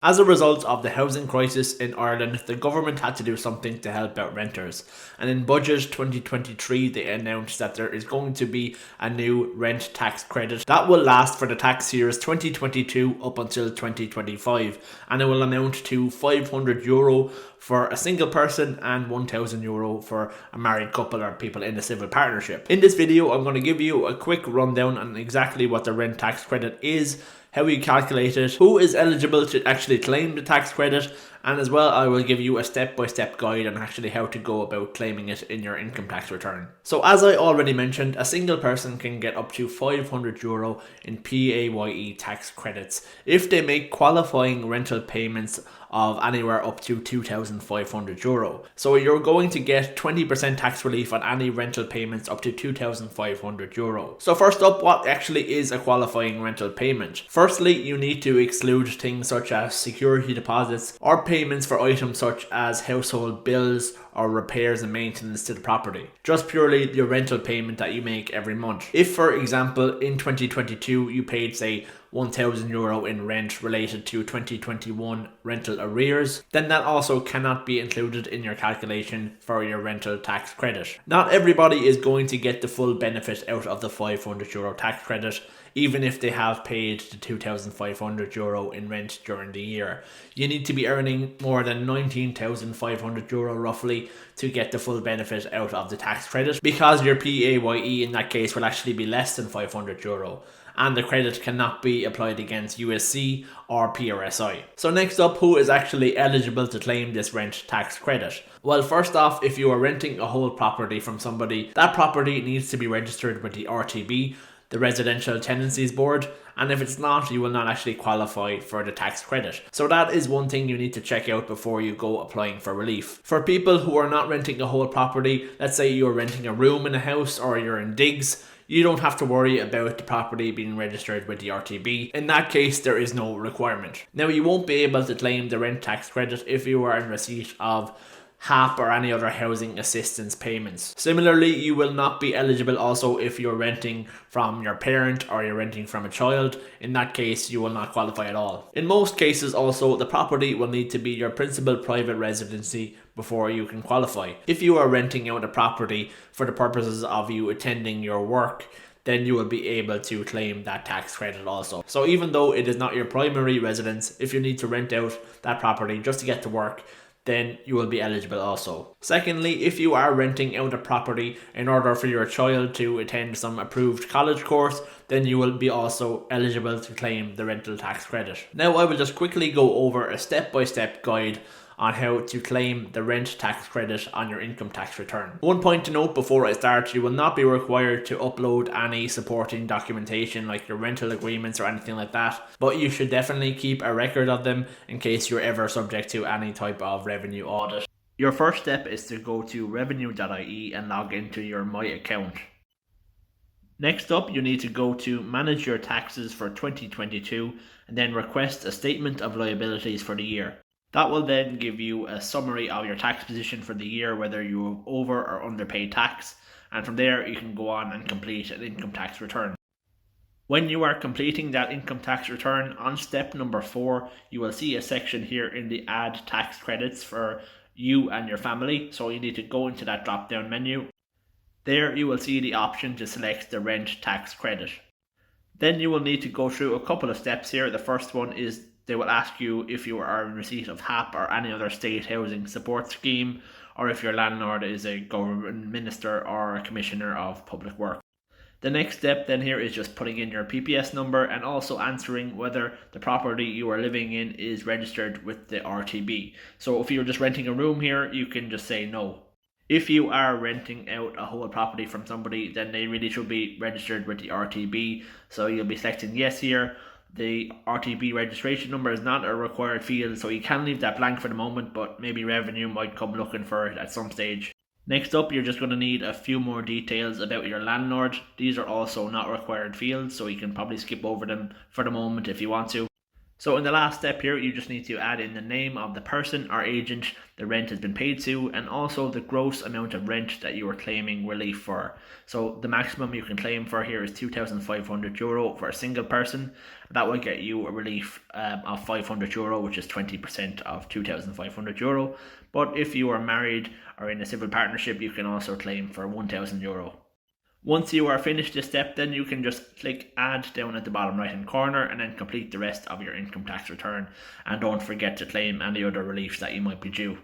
As a result of the housing crisis in Ireland, the government had to do something to help out renters. And in Budget 2023, they announced that there is going to be a new rent tax credit that will last for the tax years 2022 up until 2025. And it will amount to €500 for a single person and €1,000 for a married couple or people in a civil partnership. In this video, I'm going to give you a quick rundown on exactly what the rent tax credit is, how you calculate it, who is eligible to actually claim the tax credit, and as well I will give you a step-by-step guide on actually how to go about claiming it in your income tax return. So as I already mentioned, a single person can get up to €500 in PAYE tax credits if they make qualifying rental payments of anywhere up to €2,500. So you're going to get 20% tax relief on any rental payments up to €2,500. So first up, what actually is a qualifying rental payment? Firstly, you need to exclude things such as security deposits or payments for items such as household bills or repairs and maintenance to the property. Just purely your rental payment that you make every month. If, for example, in 2022 you paid, say, €1,000 in rent related to 2021 rental arrears, then that also cannot be included in your calculation for your rental tax credit. Not everybody is going to get the full benefit out of the €500 tax credit, even if they have paid the €2,500 in rent during the year. You need to be earning more than €19,500 roughly to get the full benefit out of the tax credit, because your PAYE in that case will actually be less than €500. And the credit cannot be applied against USC or PRSI. So next up, who is actually eligible to claim this rent tax credit? Well, first off, if you are renting a whole property from somebody, that property needs to be registered with the RTB, the Residential Tenancies Board, and if it's not, you will not actually qualify for the tax credit. So that is one thing you need to check out before you go applying for relief. For people who are not renting a whole property, let's say you're renting a room in a house or you're in digs, you don't have to worry about the property being registered with the RTB. In that case, there is no requirement. Now, you won't be able to claim the rent tax credit if you are in receipt of HAP or any other housing assistance payments. Similarly, you will not be eligible also if you're renting from your parent or you're renting from a child. In that case, you will not qualify at all. In most cases also, the property will need to be your principal private residency before you can qualify. If you are renting out a property for the purposes of you attending your work, then you will be able to claim that tax credit also. So even though it is not your primary residence, if you need to rent out that property just to get to work, then you will be eligible also. Secondly, if you are renting out a property in order for your child to attend some approved college course, then you will be also eligible to claim the rental tax credit. Now I will just quickly go over a step-by-step guide on how to claim the rent tax credit on your income tax return. One point to note before I start, you will not be required to upload any supporting documentation like your rental agreements or anything like that, but you should definitely keep a record of them in case you're ever subject to any type of revenue audit. Your first step is to go to revenue.ie and log into your My account. Next up, you need to go to Manage Your Taxes for 2022 and then request a statement of liabilities for the year. That will then give you a summary of your tax position for the year, whether you have over or underpaid tax, and from there you can go on and complete an income tax return. When you are completing that income tax return, on step number 4, you will see a section here in the Add Tax Credits for you and your family, so you need to go into that drop down menu. There you will see the option to select the rent tax credit. Then you will need to go through a couple of steps here. The first one is they will ask you if you are in receipt of HAP or any other state housing support scheme, or if your landlord is a government minister or a commissioner of public work. The next step then here is just putting in your PPS number and also answering whether the property you are living in is registered with the RTB. So if you're just renting a room here, you can just say no. If you are renting out a whole property from somebody, then they really should be registered with the RTB. So you'll be selecting yes here. The RTB registration number is not a required field, so you can leave that blank for the moment, but maybe revenue might come looking for it at some stage. Next up, you're just going to need a few more details about your landlord. These are also not required fields, so you can probably skip over them for the moment if you want to. So in the last step here, you just need to add in the name of the person or agent the rent has been paid to, and also the gross amount of rent that you are claiming relief for. So the maximum you can claim for here is €2,500 for a single person. That will get you a relief of €500, which is 20% of €2,500. But if you are married or in a civil partnership, you can also claim for €1,000. Once you are finished this step, then you can just click add down at the bottom right hand corner and then complete the rest of your income tax return. And don't forget to claim any other reliefs that you might be due.